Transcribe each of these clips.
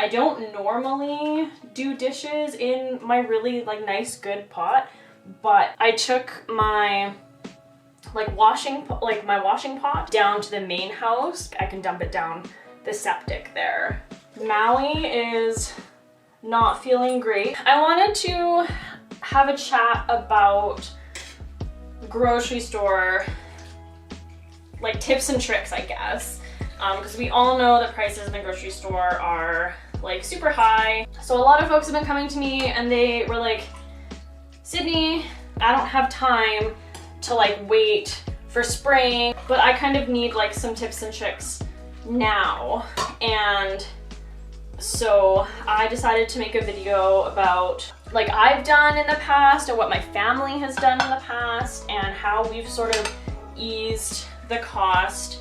I don't normally do dishes in my really like nice good pot, but I took my washing pot down to the main house. I can dump it down the septic there. Maui is not feeling great. I wanted to have a chat about grocery store like tips and tricks, I guess, because we all know that prices in the grocery store are like super high. So a lot of folks have been coming to me and they were like, Sydney, I don't have time to like wait for spring, but I kind of need like some tips and tricks now. And so I decided to make a video about like I've done in the past and what my family has done in the past and how we've sort of eased the cost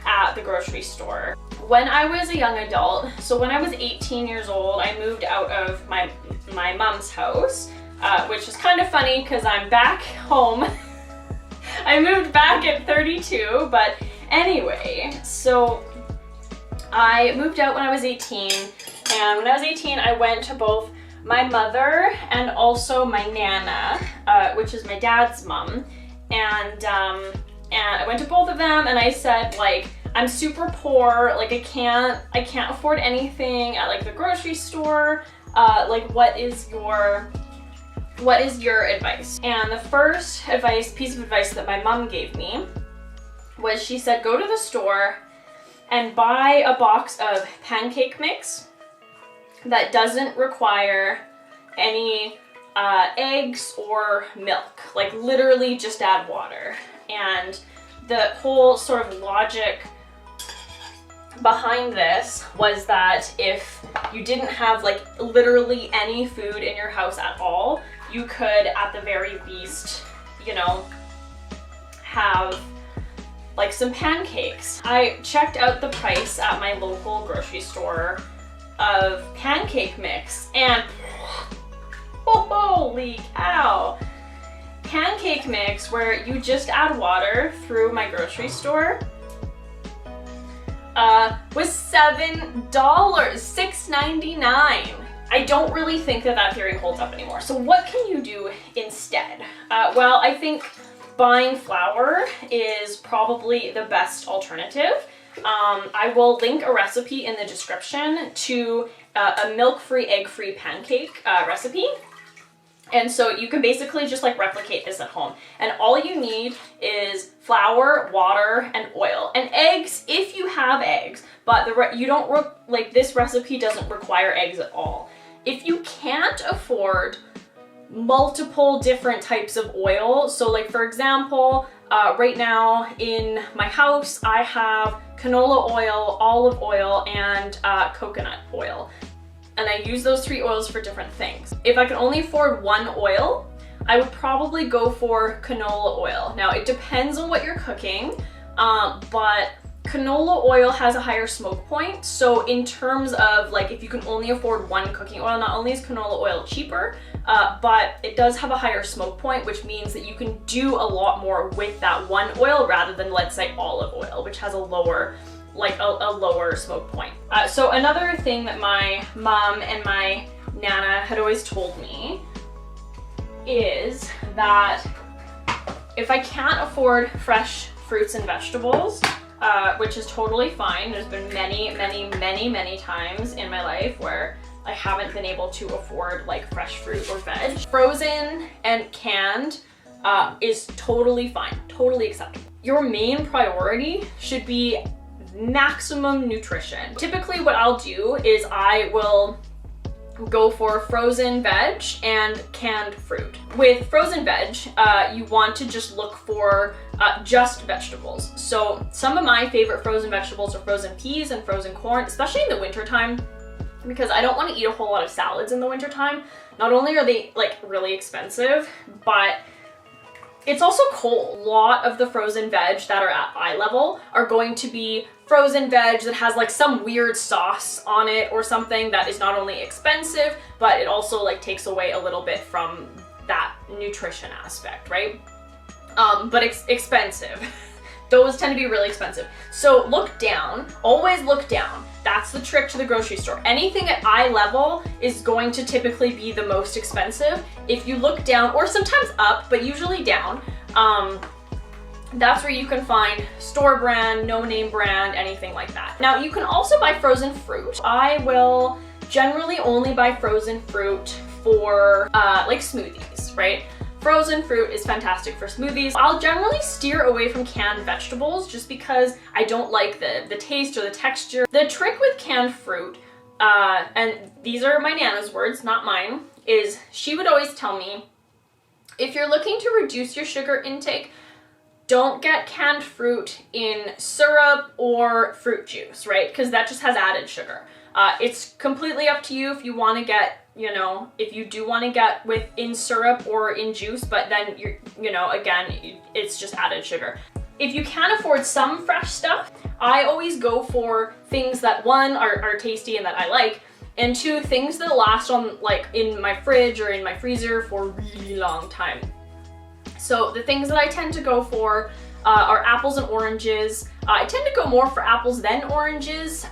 at the grocery store. When I was a young adult, so when I was 18 years old, I moved out of my mom's house, which is kind of funny because I'm back home. I moved back at 32, but anyway, so I moved out when I was 18, and when I was 18, I went to both my mother and also my Nana, which is my dad's mom, and I went to both of them and I said, like, I'm super poor, like I can't afford anything at like the grocery store, like what is your advice? And the first piece of advice that my mom gave me was, she said, go to the store and buy a box of pancake mix that doesn't require any eggs or milk, like literally just add water. And the whole sort of logic behind this was that if you didn't have like literally any food in your house at all, you could at the very least, you know, have like some pancakes. I checked out the price at my local grocery store of pancake mix and holy cow! Pancake mix where you just add water through my grocery store was $7, $6.99. I don't really think that theory holds up anymore. So what can you do instead? Well, I think buying flour is probably the best alternative. I will link a recipe in the description to a milk-free, egg-free pancake recipe. And so you can basically just like replicate this at home. And all you need is flour, water, and oil. And eggs, if you have eggs, but this recipe doesn't require eggs at all. If you can't afford multiple different types of oil, so like for example, right now in my house, I have canola oil, olive oil, and coconut oil. And I use those three oils for different things. If I can only afford one oil, I would probably go for canola oil. Now it depends on what you're cooking, but canola oil has a higher smoke point. So in terms of like, if you can only afford one cooking oil, not only is canola oil cheaper, but it does have a higher smoke point, which means that you can do a lot more with that one oil rather than, let's say, olive oil, which has a lower smoke point. So another thing that my mom and my Nana had always told me is that if I can't afford fresh fruits and vegetables, which is totally fine, there's been many times in my life where I haven't been able to afford like fresh fruit or veg. Frozen and canned is totally fine, totally acceptable. Your main priority should be maximum nutrition. Typically what I'll do is I will go for frozen veg and canned fruit. With frozen veg, you want to just look for just vegetables. So some of my favorite frozen vegetables are frozen peas and frozen corn, especially in the wintertime, because I don't want to eat a whole lot of salads in the wintertime. Not only are they like really expensive, but it's also cold. A lot of the frozen veg that are at eye level are going to be frozen veg that has like some weird sauce on it or something that is not only expensive, but it also like takes away a little bit from that nutrition aspect, right? But it's expensive. Those tend to be really expensive. So look down, always look down. That's the trick to the grocery store. Anything at eye level is going to typically be the most expensive. If you look down, or sometimes up, but usually down, that's where you can find store brand, no name brand, anything like that. Now you can also buy frozen fruit. I will generally only buy frozen fruit for like smoothies, right? Frozen fruit is fantastic for smoothies. I'll generally steer away from canned vegetables just because I don't like the taste or the texture. The trick with canned fruit, and these are my Nana's words, not mine, is she would always tell me, if you're looking to reduce your sugar intake, don't get canned fruit in syrup or fruit juice, right? Because that just has added sugar. It's completely up to you if you want to get, you know, if you do want to get in syrup or in juice, but then you're, you know, again, it's just added sugar. If you can afford some fresh stuff, I always go for things that one, are tasty and that I like, and two, things that last on, like, in my fridge or in my freezer for a really long time. So the things that I tend to go for are apples and oranges. I tend to go more for apples than oranges.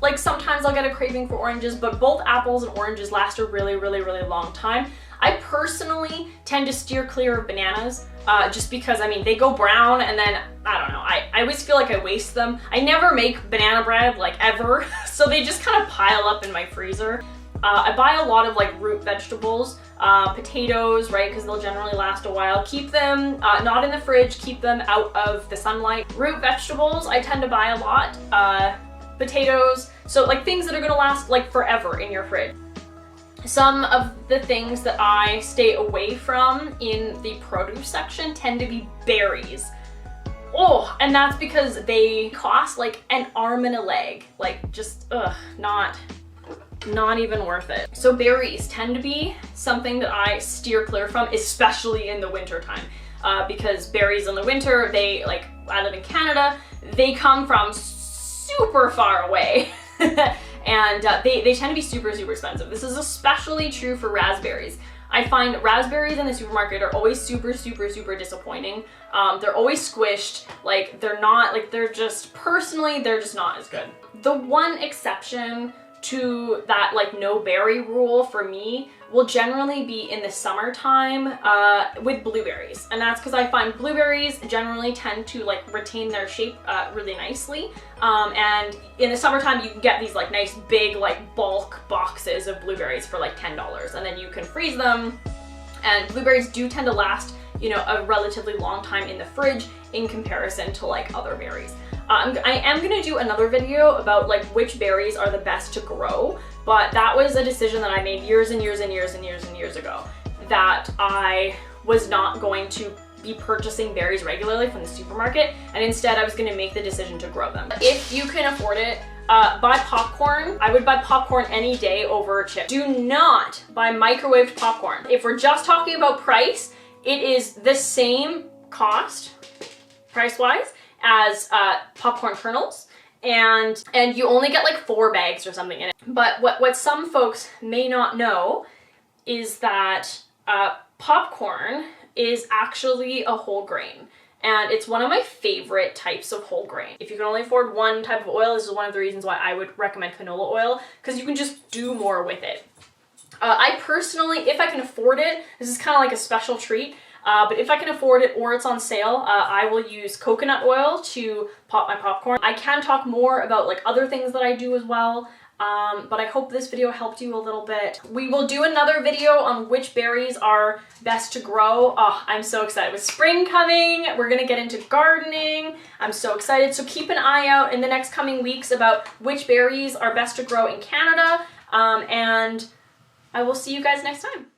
Like sometimes I'll get a craving for oranges, but both apples and oranges last a really, really, really long time. I personally tend to steer clear of bananas just because, I mean, they go brown and then, I don't know, I always feel like I waste them. I never make banana bread, like, ever, so they just kind of pile up in my freezer. I buy a lot of like root vegetables, potatoes, right, because they'll generally last a while. Keep them not in the fridge, keep them out of the sunlight. Root vegetables, I tend to buy a lot. Potatoes, so like things that are gonna last like forever in your fridge. Some of the things that I stay away from in the produce section tend to be berries. Oh, and that's because they cost like an arm and a leg. Like, just, not even worth it. So berries tend to be something that I steer clear from, especially in the winter time, because berries in the winter, they, like, I live in Canada, they come from super far away. And they tend to be super, super expensive. This is especially true for raspberries. I find raspberries in the supermarket are always super, super, super disappointing. They're always squished. Like, they're not, like, they're just, personally, they're just not as good. The one exception to that, like, no berry rule for me will generally be in the summertime with blueberries. And that's because I find blueberries generally tend to, like, retain their shape really nicely. And in the summertime, you can get these, like, nice big, like, bulk boxes of blueberries for like $10. And then you can freeze them. And blueberries do tend to last, you know, a relatively long time in the fridge in comparison to, like, other berries. I am gonna do another video about, like, which berries are the best to grow, but that was a decision that I made years and years and years and years and years ago, that I was not going to be purchasing berries regularly from the supermarket, and instead I was gonna make the decision to grow them. If you can afford it, buy popcorn. I would buy popcorn any day over chips. Do not buy microwaved popcorn. If we're just talking about price, it is the same cost, price-wise, as popcorn kernels, and you only get like 4 bags or something in it. But what some folks may not know is that popcorn is actually a whole grain, and it's one of my favorite types of whole grain. If you can only afford one type of oil, this is one of the reasons why I would recommend canola oil, because you can just do more with it. I personally, if I can afford it, this is kind of like a special treat, but if I can afford it or it's on sale, I will use coconut oil to pop my popcorn. I can talk more about, like, other things that I do as well, but I hope this video helped you a little bit. We will do another video on which berries are best to grow. Oh, I'm so excited. With spring coming, we're gonna get into gardening. I'm so excited. So keep an eye out in the next coming weeks about which berries are best to grow in Canada, and I will see you guys next time.